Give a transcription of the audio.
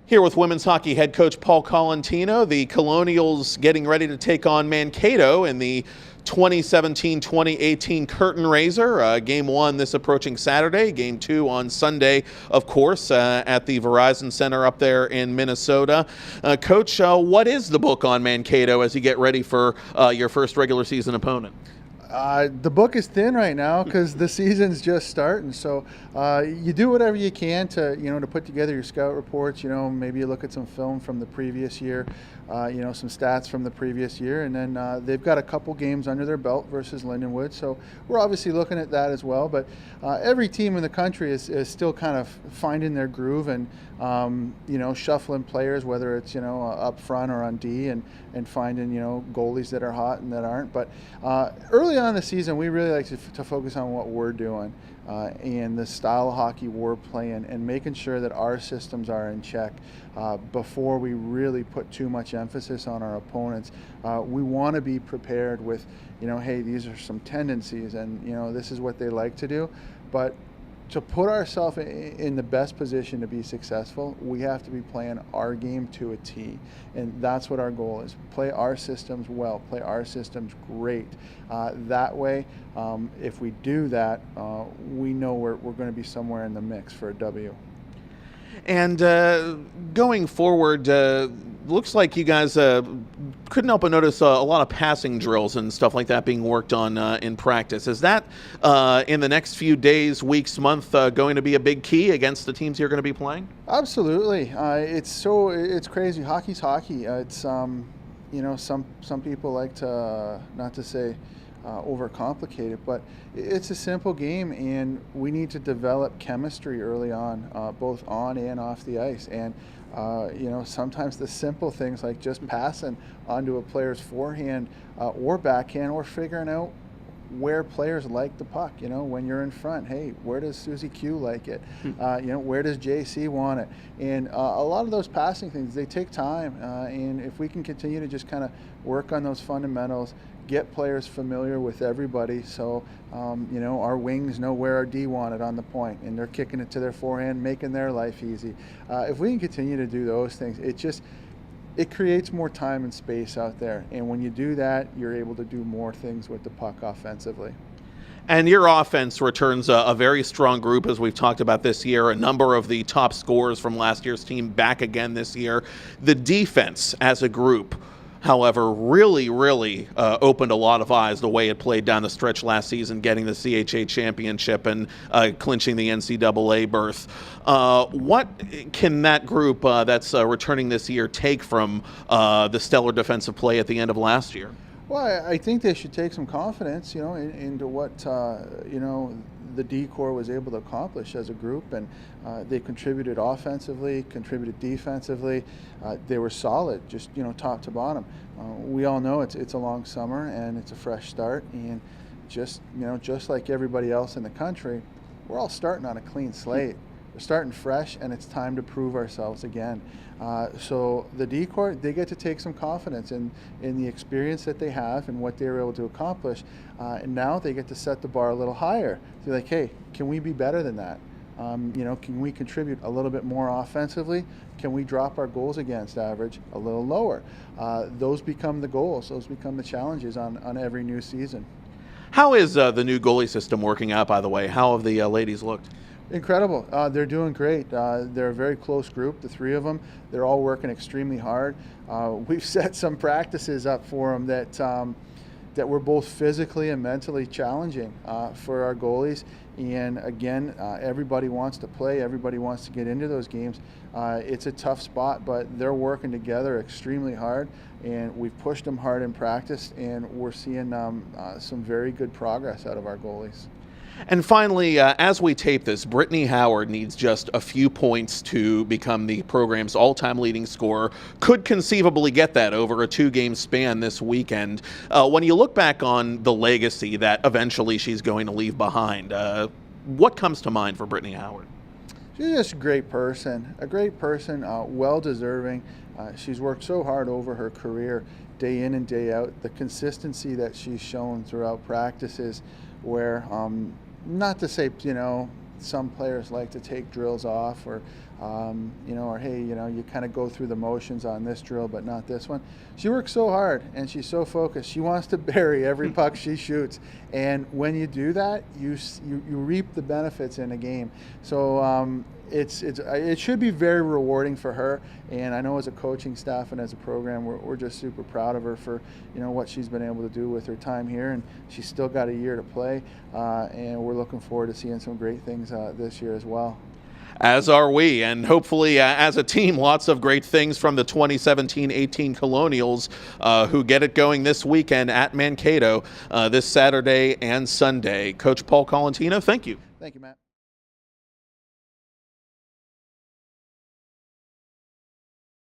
Here with women's hockey head coach Paul Colontino, the Colonials getting ready to take on Mankato in the 2017-2018 curtain raiser. Game one this approaching Saturday, game two on Sunday, of course, at the Verizon Center up there in Minnesota. Coach, what is the book on Mankato as you get ready for your first regular season opponent? The book is thin right now because the season's just starting. So you do whatever you can to, to put together your scout reports. Maybe you look at some film from the previous year, some stats from the previous year, and then they've got a couple games under their belt versus Lindenwood. So we're obviously looking at that as well. But every team in the country is still kind of finding their groove and shuffling players, whether it's up front or on D, and finding goalies that are hot and that aren't. But early on in the season, we really like to focus on what we're doing and the style of hockey we're playing, and making sure that our systems are in check before we really put too much emphasis on our opponents. We want to be prepared with, hey, these are some tendencies, and this is what they like to do. But to put ourselves in the best position to be successful, we have to be playing our game to a T. And that's what our goal is. Play our systems well, play our systems great. That way, if we do that, we know we're going to be somewhere in the mix for a W. And going forward, looks like you guys couldn't help but notice a lot of passing drills and stuff like that being worked on in practice. Is that in the next few days, weeks, month going to be a big key against the teams you're going to be playing? Absolutely. It's crazy. Hockey's hockey. It's some people like to, not to say overcomplicate it, but it's a simple game, and we need to develop chemistry early on, both on and off the ice. And sometimes the simple things like just passing onto a player's forehand or backhand, or figuring out where players like the puck. When you're in front, hey, where does Susie Q like it? Where does JC want it? And a lot of those passing things, they take time. And if we can continue to just kind of work on those fundamentals, get players familiar with everybody, so our wings know where our D want it on the point, and they're kicking it to their forehand, making their life easy. If we can continue to do those things, it creates more time and space out there. And when you do that, you're able to do more things with the puck offensively. And your offense returns a very strong group, as we've talked about this year. A number of the top scorers from last year's team back again this year. The defense as a group, however, really opened a lot of eyes the way it played down the stretch last season, getting the CHA championship and clinching the NCAA berth. What can that group that's returning this year take from the stellar defensive play at the end of last year? Well, I think they should take some confidence, into what the D Corps was able to accomplish as a group, and they contributed offensively, contributed defensively. They were solid, just top to bottom. We all know it's a long summer and it's a fresh start, and just like everybody else in the country, we're all starting on a clean slate. We're starting fresh, and it's time to prove ourselves again. So the D Corps, they get to take some confidence in the experience that they have and what they were able to accomplish. And now they get to set the bar a little higher. They're like, hey, can we be better than that? Can we contribute a little bit more offensively? Can we drop our goals against average a little lower? Those become the goals. Those become the challenges on every new season. How is the new goalie system working out, by the way? How have the ladies looked? Incredible. They're doing great. They're a very close group, the three of them. They're all working extremely hard. We've set some practices up for them that were both physically and mentally challenging for our goalies. And again, everybody wants to play. Everybody wants to get into those games. It's a tough spot, but they're working together extremely hard. And we've pushed them hard in practice, and we're seeing some very good progress out of our goalies. And finally, as we tape this, Brittany Howard needs just a few points to become the program's all-time leading scorer. Could conceivably get that over a two-game span this weekend. When you look back on the legacy that eventually she's going to leave behind, what comes to mind for Brittany Howard? She's just a great person, well-deserving. She's worked so hard over her career, day in and day out. The consistency that she's shown throughout practices where, not to say, some players like to take drills off, or or hey, you kind of go through the motions on this drill but not this one. She works so hard and she's so focused. She wants to bury every puck she shoots, and when you do that, you reap the benefits in a game. So it should be very rewarding for her, and I know as a coaching staff and as a program, we're just super proud of her for what she's been able to do with her time here, and she's still got a year to play, and we're looking forward to seeing some great things this year as well. As are we, and hopefully as a team, lots of great things from the 2017-18 Colonials, who get it going this weekend at Mankato this Saturday and Sunday. Coach Paul Colontino, thank you. Thank you, Matt.